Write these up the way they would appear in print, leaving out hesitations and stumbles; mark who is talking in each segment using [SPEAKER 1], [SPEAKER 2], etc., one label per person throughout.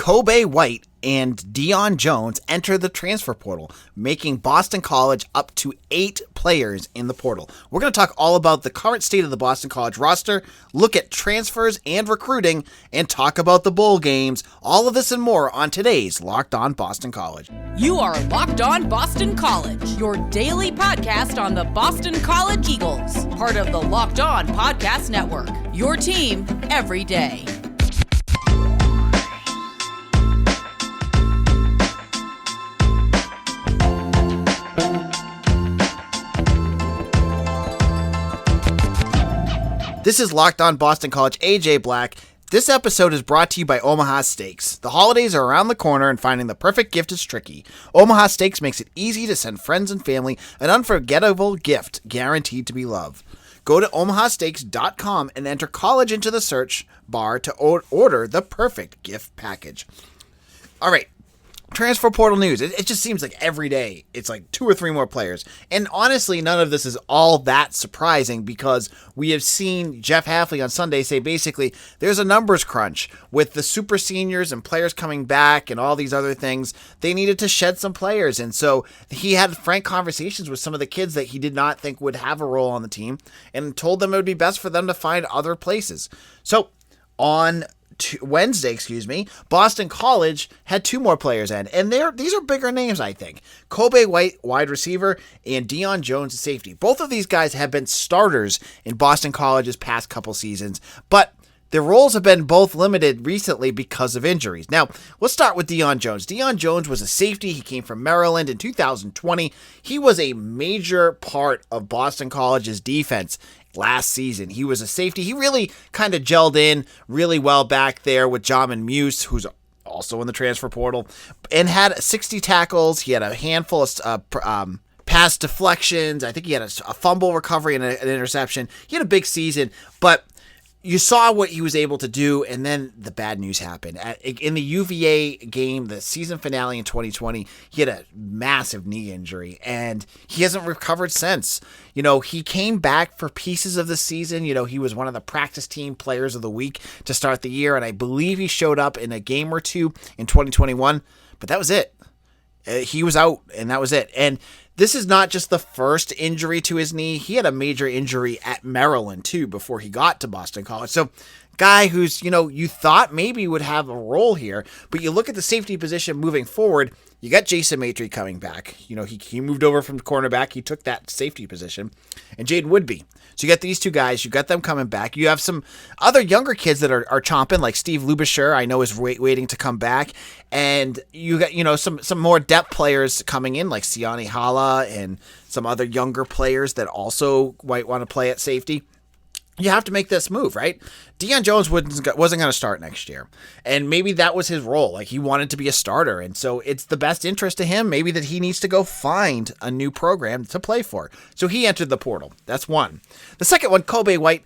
[SPEAKER 1] Kobay White and Dion Jones enter the transfer portal, making Boston College up to 8 players in the portal. We're going to talk all about the current state of the Boston College roster, look at transfers and recruiting, and talk about the bowl games. All of this and more on today's Locked On Boston College.
[SPEAKER 2] You are Locked On Boston College, your daily podcast on the Boston College Eagles, part of the Locked On Podcast Network, your team every day.
[SPEAKER 1] This is Locked On Boston College, AJ Black. This episode is brought to you by Omaha Steaks. The holidays are around the corner and finding the perfect gift is tricky. Omaha Steaks makes it easy to send friends and family an unforgettable gift guaranteed to be loved. Go to omahasteaks.com and enter college into the search bar to order the perfect gift package. All right. Transfer portal news. It just seems like every day it's like 2 or 3 more players. And honestly, none of this is all that surprising because we have seen Jeff Hafley on Sunday say basically there's a numbers crunch with the super seniors and players coming back and all these other things. They needed to shed some players. And so he had frank conversations with some of the kids that he did not think would have a role on the team and told them it would be best for them to find other places. So on Wednesday, Boston College had 2 more players in, and these are bigger names, I think. Kobay White, wide receiver, and Dion Jones, safety. Both of these guys have been starters in Boston College's past couple seasons, but their roles have been both limited recently because of injuries. Now, let's start with Dion Jones. Dion Jones was a safety. He came from Maryland in 2020. He was a major part of Boston College's defense last season. He was a safety. He really kind of gelled in really well back there with Jamin Muse, who's also in the transfer portal, and had 60 tackles. He had a handful of pass deflections. I think he had a fumble recovery and an interception. He had a big season, but you saw what he was able to do, and then the bad news happened. In the UVA game, the season finale in 2020, he had a massive knee injury, and he hasn't recovered since. You know, he came back for pieces of the season. You know, he was one of the practice team players of the week to start the year, and I believe he showed up in a game or 2 in 2021, but that was it. He was out, and that was it. And this is not just the first injury to his knee. He had a major injury at Maryland, too, before he got to Boston College. So, guy who's, you thought maybe would have a role here, but you look at the safety position moving forward, you got Jason Maitre coming back. He moved over from cornerback. He took that safety position. And Jaden Woodby. So you got these 2 guys. You got them coming back. You have some other younger kids that are chomping, like Steve Lubisher, I know is waiting to come back. And you got, some more depth players coming in, like Siani Hala and some other younger players that also might want to play at safety. You have to make this move, right? Deon Jones wasn't going to start next year. And maybe that was his role. Like, he wanted to be a starter. And so it's the best interest to him, maybe, that he needs to go find a new program to play for. So he entered the portal. That's one. The second one, Kobay White.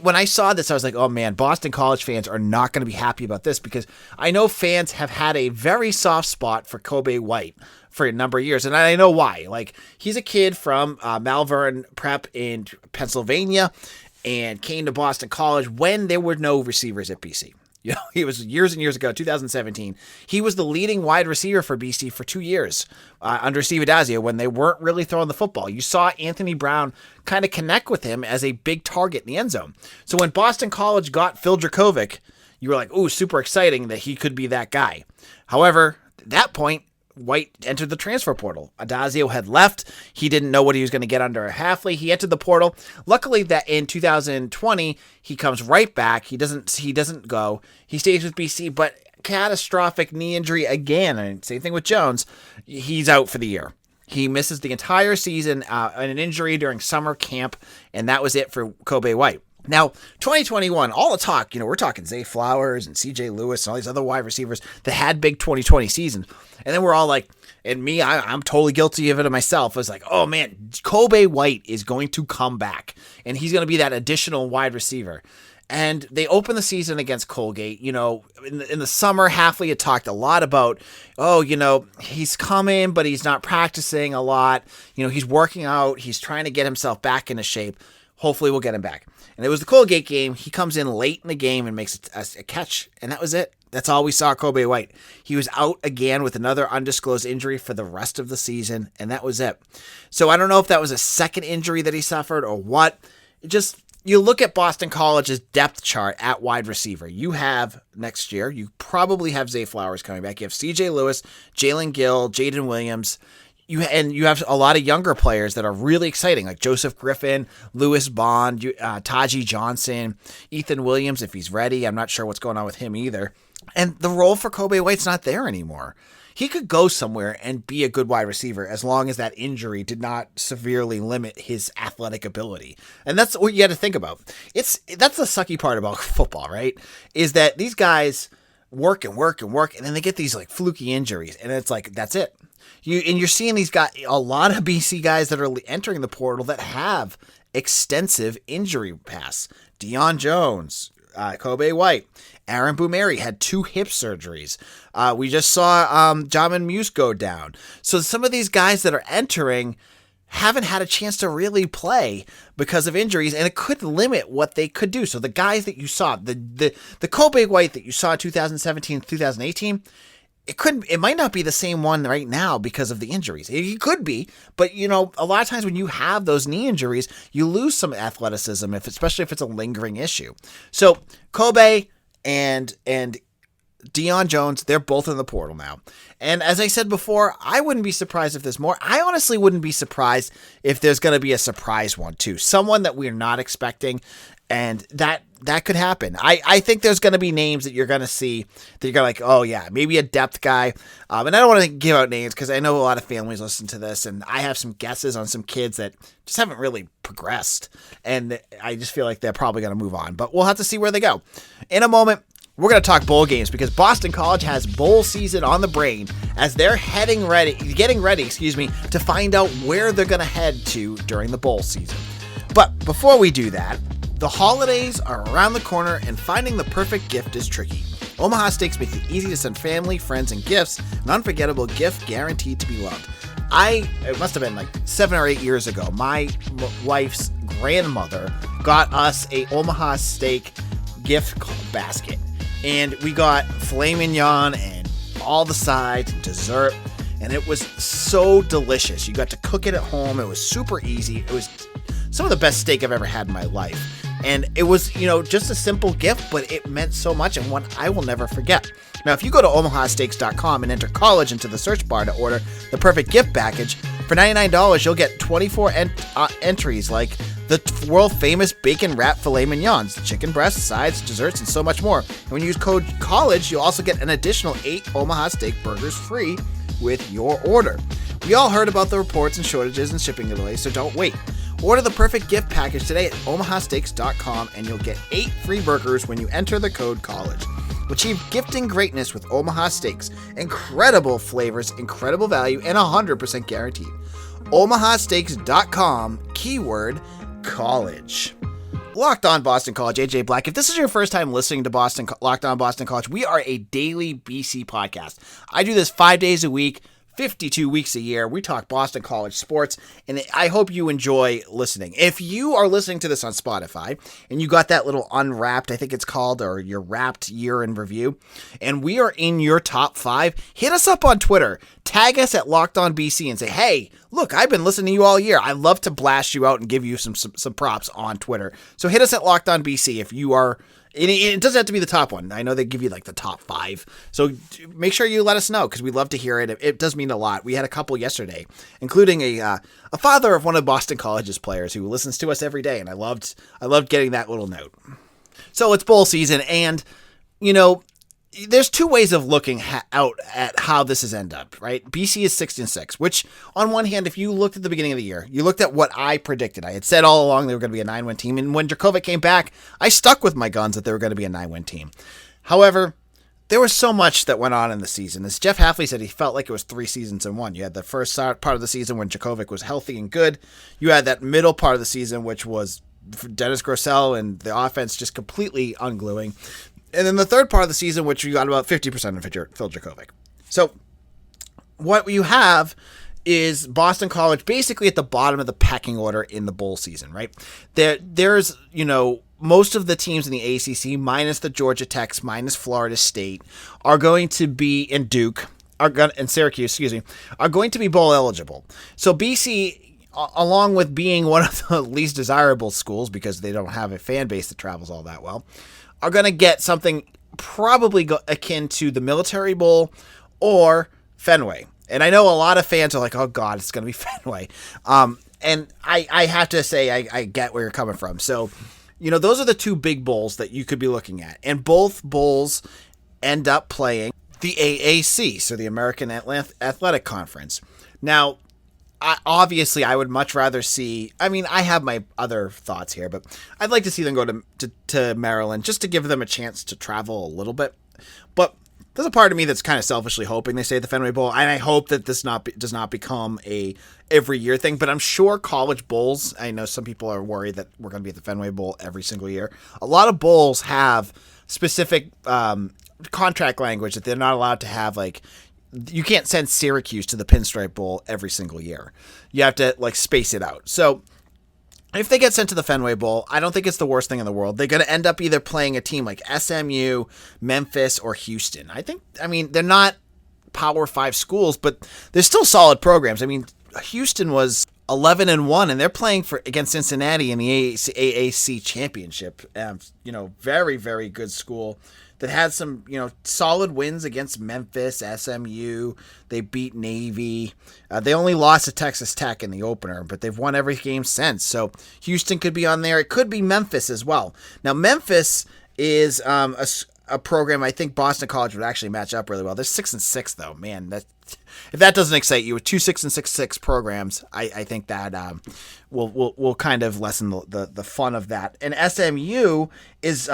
[SPEAKER 1] When I saw this, I was like, oh man, Boston College fans are not going to be happy about this, because I know fans have had a very soft spot for Kobay White for a number of years. And I know why. Like, he's a kid from Malvern Prep in Pennsylvania, and came to Boston College when there were no receivers at BC. He was years and years ago, 2017. He was the leading wide receiver for BC for 2 years under Steve Adazio when they weren't really throwing the football. You saw Anthony Brown kind of connect with him as a big target in the end zone. So when Boston College got Phil Dracovic, you were like, ooh, super exciting that he could be that guy. However, at that point, White entered the transfer portal. Adazio had left. He didn't know what he was going to get under Hafley. He entered the portal. Luckily, that in 2020, he comes right back. He doesn't go. He stays with BC, but catastrophic knee injury again. And same thing with Jones. He's out for the year. He misses the entire season, an injury during summer camp, and that was it for Kobay White. Now, 2021, all the talk, we're talking Zay Flowers and CJ Lewis and all these other wide receivers that had big 2020 seasons. And then we're all like, and me, I'm totally guilty of it myself. I was like, oh man, Kobay White is going to come back and he's going to be that additional wide receiver. And they opened the season against Colgate. In the summer, Hafley had talked a lot about, he's coming, but he's not practicing a lot. He's working out. He's trying to get himself back into shape. Hopefully we'll get him back. And it was the Colgate game. He comes in late in the game and makes a catch, and that was it. That's all we saw Kobay White. He was out again with another undisclosed injury for the rest of the season, and that was it. So I don't know if that was a second injury that he suffered or what. You look at Boston College's depth chart at wide receiver. You have next year, you probably have Zay Flowers coming back. You have C.J. Lewis, Jalen Gill, Jaden Williams. You have a lot of younger players that are really exciting, like Joseph Griffin, Lewis Bond, Taji Johnson, Ethan Williams, if he's ready. I'm not sure what's going on with him either. And the role for Kobay White's not there anymore. He could go somewhere and be a good wide receiver as long as that injury did not severely limit his athletic ability. And that's what you got to think about. That's the sucky part about football, right? Is that these guys work and work and work, and then they get these like fluky injuries, and it's like, that's it. You're seeing these guys, a lot of BC guys that are entering the portal that have extensive injury past. Dion Jones, Kobay White, Aaron Boumeri had 2 hip surgeries. We just saw Jamin Muse go down. So some of these guys that are entering haven't had a chance to really play because of injuries, and it could limit what they could do. So the guys that you saw, the Kobay White that you saw in 2017, 2018, it might not be the same one right now because of the injuries. It could be, but a lot of times when you have those knee injuries, you lose some athleticism, especially if it's a lingering issue. So Kobay and Deon Jones, they're both in the portal now. And as I said before, I wouldn't be surprised if there's more. I honestly wouldn't be surprised if there's going to be a surprise one too. Someone that we're not expecting, and that could happen. I think there's going to be names that you're going to see that you're going to like, oh yeah, maybe a depth guy. And I don't want to give out names because I know a lot of families listen to this, and I have some guesses on some kids that just haven't really progressed. And I just feel like they're probably going to move on, but we'll have to see where they go. In a moment, we're going to talk bowl games because Boston College has bowl season on the brain as they're getting ready, to find out where they're going to head to during the bowl season. But before we do that, the holidays are around the corner and finding the perfect gift is tricky. Omaha Steaks makes it easy to send family, friends, and gifts, an unforgettable gift guaranteed to be loved. It must have been like 7 or 8 years ago, my wife's grandmother got us a Omaha Steak gift basket. And we got filet mignon and all the sides and dessert. And it was so delicious. You got to cook it at home. It was super easy. It was some of the best steak I've ever had in my life. And it was, just a simple gift, but it meant so much and one I will never forget. Now, if you go to omahasteaks.com and enter college into the search bar to order the perfect gift package, for $99, you'll get 24 entries like the world famous bacon wrapped filet mignons, the chicken breasts, sides, desserts, and so much more. And when you use code COLLEGE, you'll also get an additional 8 Omaha Steak burgers free with your order. We all heard about the reports and shortages and shipping delays, so don't wait. Order the perfect gift package today at omahasteaks.com and you'll get 8 free burgers when you enter the code COLLEGE. Achieve gifting greatness with Omaha Steaks. Incredible flavors, incredible value, and 100% guaranteed. omahasteaks.com, keyword college. Locked On Boston College, AJ Black. If this is your first time listening to Locked On Boston College, we are a daily BC podcast. I do this 5 days a week, 52 weeks a year. We talk Boston College sports, and I hope you enjoy listening. If you are listening to this on Spotify, and you got that little unwrapped, I think it's called, or your wrapped year in review, and we are in your top 5, hit us up on Twitter. Tag us at Locked On BC and say, hey, look, I've been listening to you all year. I love to blast you out and give you some props on Twitter. So hit us at Locked On BC if you are. It doesn't have to be the top one. I know they give you like the top 5. So make sure you let us know because we'd love to hear it. It does mean a lot. We had a couple yesterday, including a father of one of Boston College's players who listens to us every day. And I loved getting that little note. So it's bowl season. And, there's 2 ways of looking out at how this has ended up, right? BC is 6-6, which on one hand, if you looked at the beginning of the year, you looked at what I predicted. I had said all along they were going to be a 9-win team. And when Jurkovec came back, I stuck with my guns that they were going to be a 9-win team. However, there was so much that went on in the season. As Jeff Hafley said, he felt like it was 3 seasons in one. You had the first part of the season when Jurkovec was healthy and good. You had that middle part of the season, which was Dennis Grosel and the offense just completely ungluing. And then the third part of the season, which you got about 50% of Phil Jurkovec. So what you have is Boston College basically at the bottom of the pecking order in the bowl season, right? There's most of the teams in the ACC, minus the Georgia Techs, minus Florida State, are going to be in Duke, and Syracuse, are going to be bowl eligible. So BC, along with being one of the least desirable schools because they don't have a fan base that travels all that well, are going to get something probably akin to the Military Bowl or Fenway. And I know a lot of fans are like, oh God, it's going to be Fenway. And I have to say, I get where you're coming from. So, those are the two big bowls that you could be looking at. And both bowls end up playing the AAC, so the American Athletic Conference. Now, I would much rather see, I have my other thoughts here, but I'd like to see them go to Maryland just to give them a chance to travel a little bit. But there's a part of me that's kind of selfishly hoping they say the Fenway Bowl, and I hope that this does not become a every year thing. But I'm sure college bowls, I know some people are worried that we're going to be at the Fenway Bowl every single year. A lot of bowls have specific contract language that they're not allowed to have, like, you can't send Syracuse to the Pinstripe Bowl every single year. You have to
[SPEAKER 3] Space it out. So if they get sent to the Fenway Bowl, I don't think it's the worst thing in the world. They're going to end up either playing a team like SMU, Memphis, or Houston. They're not Power 5 schools, but they're still solid programs. Houston was 11-1, and they're playing against Cincinnati in the AAC championship. Very, very good school that had some, solid wins against Memphis, SMU. They beat Navy. They only lost to Texas Tech in the opener, but they've won every game since. So Houston could be on there. It could be Memphis as well. Now, Memphis is a program I think Boston College would actually match up really well. They're 6-6 though. Man, if that doesn't excite you, with two 6 and 6 programs, I think that will kind of lessen the fun of that. And SMU is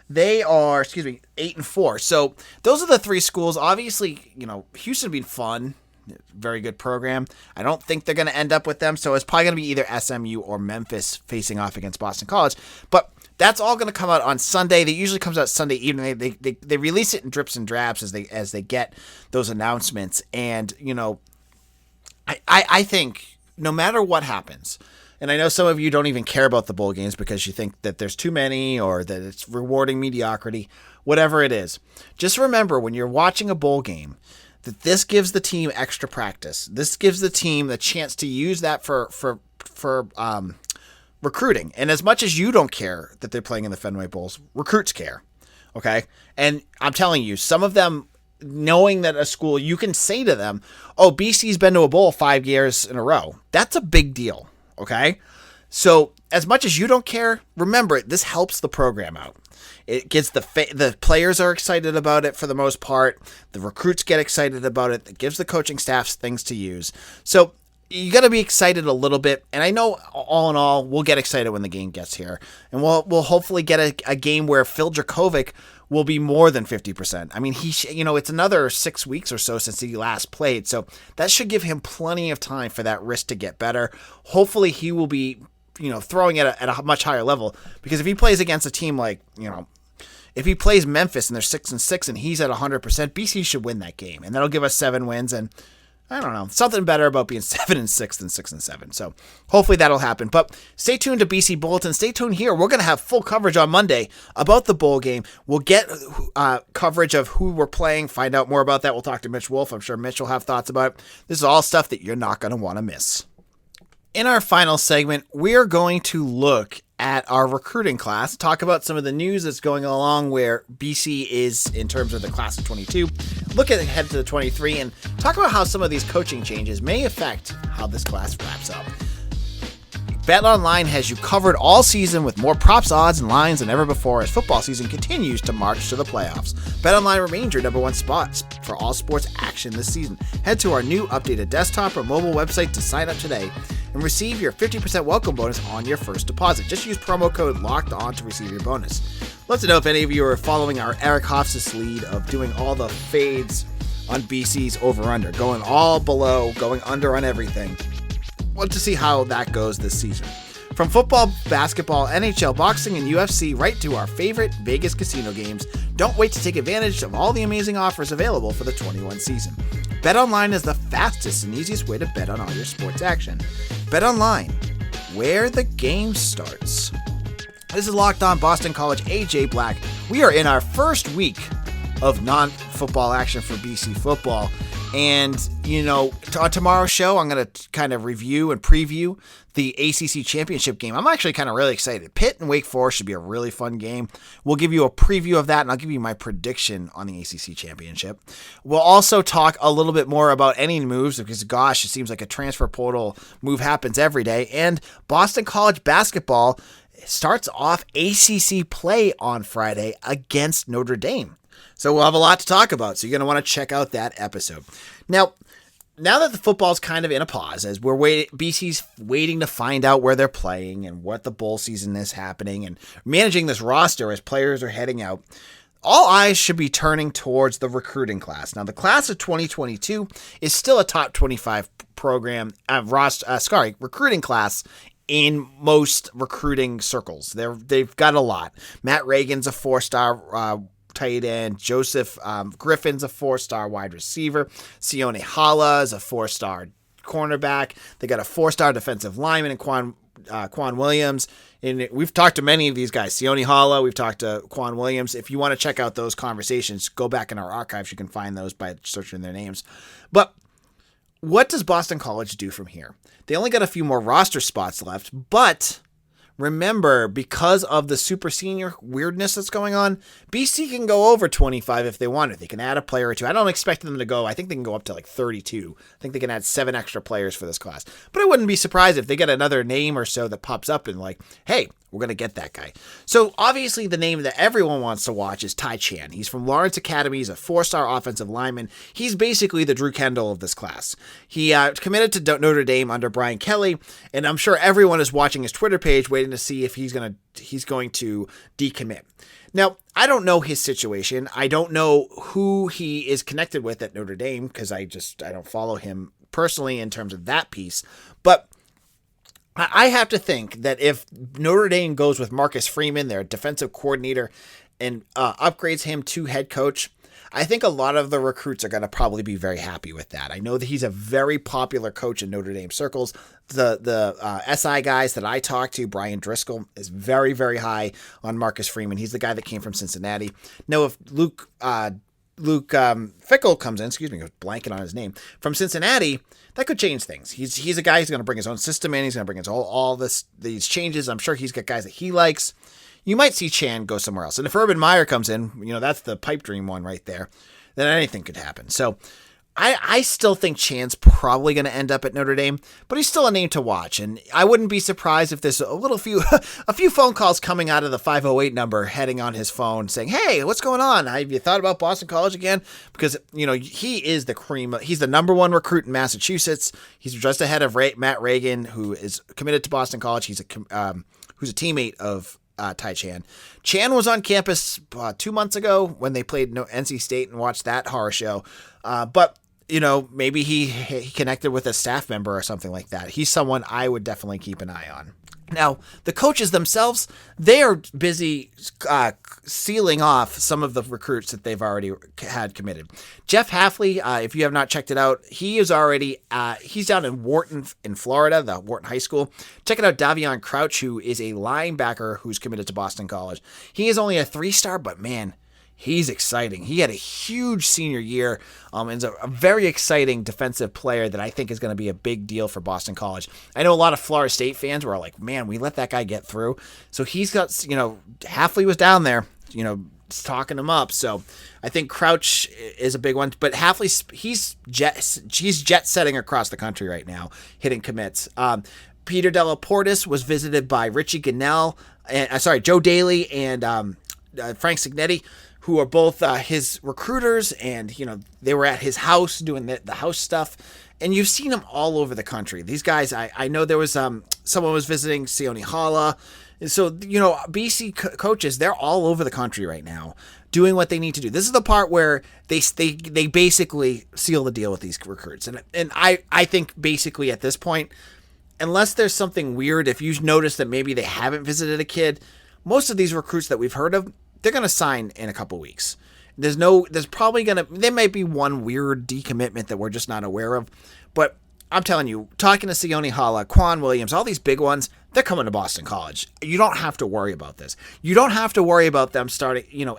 [SPEAKER 3] they are 8-4. So those are the three schools. Obviously, Houston would be fun. Very good program. I don't think they're going to end up with them. So it's probably going to be either SMU or Memphis facing off against Boston College. But that's all going to come out on Sunday. They usually comes out Sunday evening. They release it in drips and drabs as they get those announcements. And, I think no matter what happens, and I know some of you don't even care about the bowl games because you think that there's too many or that it's rewarding mediocrity, whatever it is. Just remember when you're watching a bowl game that this gives the team extra practice. This gives the team the chance to use that for recruiting. And as much as you don't care that they're playing in the Fenway Bowls, recruits care. Okay? And I'm telling you, some of them, knowing that a school, you can say to them, oh, BC's been to a bowl 5 years in a row. That's a big deal. Okay? So as much as you don't care, remember, this helps the program out. It gets the players are excited about it for the most part. The recruits get excited about it. It gives the coaching staffs things to use. So you got to be excited a little bit. And I know all in all, we'll get excited when the game gets here. And we'll hopefully get a game where Phil Dracovic will be more than 50%. It's another 6 weeks or so since he last played. So that should give him plenty of time for that wrist to get better. Hopefully he will be, throwing at a much higher level, because if he plays against a team like, if he plays Memphis and they're 6-6 and he's at 100%, BC should win that game. And that'll give us 7 wins. And I don't know, something better about being 7-6 than 6-7. So hopefully that'll happen. But stay tuned to BC Bulletin. Stay tuned here. We're going to have full coverage on Monday about the bowl game. We'll get coverage of who we're playing, find out more about that. We'll talk to Mitch Wolf. I'm sure Mitch will have thoughts about it. This is all stuff that you're not going to want to miss. In our final segment, we're going to look at our recruiting class, talk about some of the news that's going along where BC is in terms of the class of 22, look ahead to the 23, and talk about how some of these coaching changes may affect how this class wraps up. BetOnline has you covered all season with more props, odds, and lines than ever before as football season continues to march to the playoffs. BetOnline remains your number one spot for all sports action this season. Head to our new updated desktop or mobile website to sign up today and receive your 50% welcome bonus on your first deposit. Just use promo code LOCKEDON to receive your bonus. Let's know if any of you are following our Eric Hofstas lead of doing all the fades on BC's over-under, going all below, going under on everything. Want to see how that goes this season. From football, basketball, NHL, boxing, and UFC, right to our favorite Vegas casino games, don't wait to take advantage of all the amazing offers available for the 21 season. BetOnline is the fastest and easiest way to bet on all your sports action. BetOnline, where the game starts. This is Locked On Boston College, AJ Black. We are in our first week of non-football action for BC football. And, on tomorrow's show, I'm going to kind of review and preview the ACC championship game. I'm actually kind of really excited. Pitt and Wake Forest should be a really fun game. We'll give you a preview of that, and I'll give you my prediction on the ACC championship. We'll also talk a little bit more about any moves, because, gosh, it seems like a transfer portal move happens every day. And Boston College basketball starts off ACC play on Friday against Notre Dame. So we'll have a lot to talk about, so you're going to want to check out that episode. Now that the football's kind of in a pause, as BC's waiting to find out where they're playing and what the bowl season is happening and managing this roster as players are heading out, all eyes should be turning towards the recruiting class. Now, the class of 2022 is still a top 25 program, recruiting class in most recruiting circles. They've got a lot. Matt Reagan's a 4-star tight end. Joseph Griffin's a 4-star wide receiver. Sione Hala is a 4-star cornerback. They got a 4-star defensive lineman in Quan Williams. And we've talked to many of these guys. Sione Hala, we've talked to Quan Williams. If you want to check out those conversations, go back in our archives. You can find those by searching their names. But what does Boston College do from here? They only got a few more roster spots left, but remember, because of the super senior weirdness that's going on, BC can go over 25 if they want it. They can add a player or two. I don't expect them to go. I think they can go up to like 32. I think they can add 7 extra players for this class. But I wouldn't be surprised if they get another name or so that pops up and like, hey, we're going to get that guy. So obviously the name that everyone wants to watch is Ty Chan. He's from Lawrence Academy. He's a 4-star offensive lineman. He's basically the Drew Kendall of this class. He committed to Notre Dame under Brian Kelly, and I'm sure everyone is watching his Twitter page waiting to see if he's going to decommit. Now, I don't know his situation. I don't know who he is connected with at Notre Dame because I don't follow him personally in terms of that piece. But I have to think that if Notre Dame goes with Marcus Freeman, their defensive coordinator, and upgrades him to head coach, I think a lot of the recruits are going to probably be very happy with that. I know that he's a very popular coach in Notre Dame circles. The SI guys that I talked to, Brian Driscoll, is very, very high on Marcus Freeman. He's the guy that came from Cincinnati. Now, if Luke Fickle comes in, I was blanking on his name, from Cincinnati, that could change things. He's a guy who's going to bring his own system in. He's going to bring his all these changes. I'm sure he's got guys that he likes. You might see Chan go somewhere else. And if Urban Meyer comes in, that's the pipe dream one right there, then anything could happen. So I still think Chan's probably going to end up at Notre Dame, but he's still a name to watch. And I wouldn't be surprised if there's a few phone calls coming out of the 508 number heading on his phone saying, hey, what's going on? Have you thought about Boston College again? Because, he is the cream. He's the number 1 recruit in Massachusetts. He's just ahead of Matt Reagan, who is committed to Boston College. He's who's a teammate of Ty Chan. Chan was on campus 2 months ago when they played NC State and watched that horror show. But maybe he connected with a staff member or something like that. He's someone I would definitely keep an eye on. Now, the coaches themselves, they are busy sealing off some of the recruits that they've already had committed. Jeff Hafley, if you have not checked it out, he is already, he's down in Wharton in Florida, the Wharton High School. Check it out, Davion Crouch, who is a linebacker who's committed to Boston College. He is only a 3-star, but man, he's exciting. He had a huge senior year and is a very exciting defensive player that I think is going to be a big deal for Boston College. I know a lot of Florida State fans were like, man, we let that guy get through. So he's got, Hafley was down there, talking him up. So I think Crouch is a big one. But Hafley, he's jet setting across the country right now, hitting commits. Peter Della Portis was visited by Richie Gunnell, Joe Daly and Frank Signetti, who are both his recruiters, and they were at his house doing the house stuff, and you've seen them all over the country. These guys, I know there was someone was visiting Sione Hala, so BC coaches, they're all over the country right now doing what they need to do. This is the part where they basically seal the deal with these recruits, and I think basically at this point, unless there's something weird, if you notice that maybe they haven't visited a kid, most of these recruits that we've heard of, they're going to sign in a couple weeks. There might be one weird decommitment that we're just not aware of, but I'm telling you, talking to Sione Hala, Quan Williams, all these big ones, they're coming to Boston College. You don't have to worry about this. You don't have to worry about them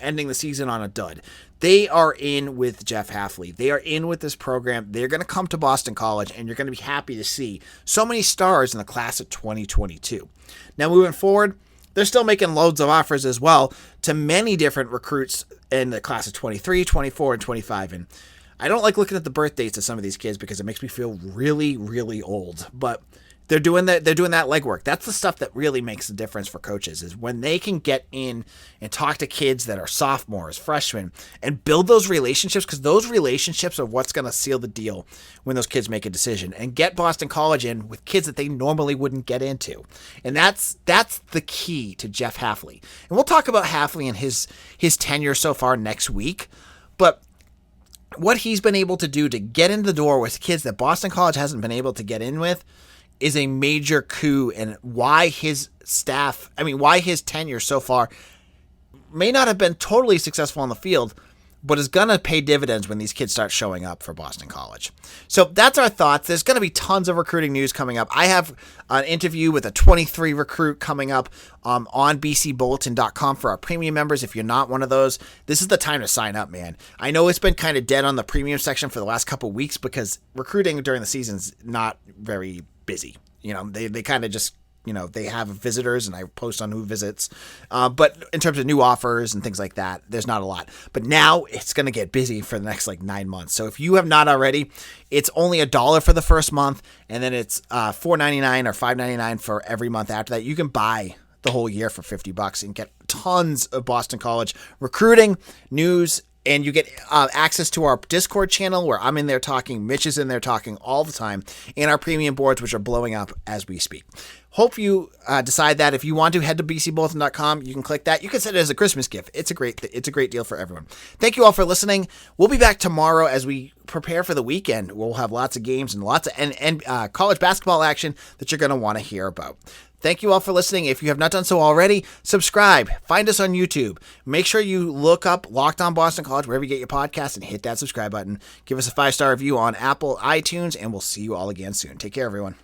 [SPEAKER 3] ending the season on a dud. They are in with Jeff Hafley. They are in with this program. They're going to come to Boston College, and you're going to be happy to see so many stars in the class of 2022. Now, moving forward, they're still making loads of offers as well to many different recruits in the class of 23, 24, and 25. And I don't like looking at the birth dates of some of these kids because it makes me feel really, really old. But they're doing that legwork. That's the stuff that really makes the difference for coaches, is when they can get in and talk to kids that are sophomores, freshmen, and build those relationships, because those relationships are what's going to seal the deal when those kids make a decision, and get Boston College in with kids that they normally wouldn't get into. And that's the key to Jeff Hafley. And we'll talk about Hafley and his tenure so far next week, but what he's been able to do to get into the door with kids that Boston College hasn't been able to get in with is a major coup, and why his tenure so far may not have been totally successful on the field, but is going to pay dividends when these kids start showing up for Boston College. So that's our thoughts. There's going to be tons of recruiting news coming up. I have an interview with a 23 recruit coming up on bcbulletin.com for our premium members. If you're not one of those, this is the time to sign up, man. I know it's been kind of dead on the premium section for the last couple of weeks because recruiting during the season's not very busy. They kind of just, they have visitors and I post on who visits. But in terms of new offers and things like that, there's not a lot. But now it's going to get busy for the next 9 months. So if you have not already, it's only $1 for the first month, and then it's $4.99 or $5.99 for every month after that. You can buy the whole year for $50 and get tons of Boston College recruiting news. And you get access to our Discord channel where I'm in there talking, Mitch is in there talking all the time, and our premium boards, which are blowing up as we speak. Hope you decide that. If you want to, head to bcbulletin.com. You can click that. You can set it as a Christmas gift. It's a great deal for everyone. Thank you all for listening. We'll be back tomorrow as we prepare for the weekend. We'll have lots of games and lots of college basketball action that you're going to want to hear about. Thank you all for listening. If you have not done so already, subscribe. Find us on YouTube. Make sure you look up Locked On Boston College wherever you get your podcast and hit that subscribe button. Give us a 5-star review on Apple, iTunes, and we'll see you all again soon. Take care, everyone.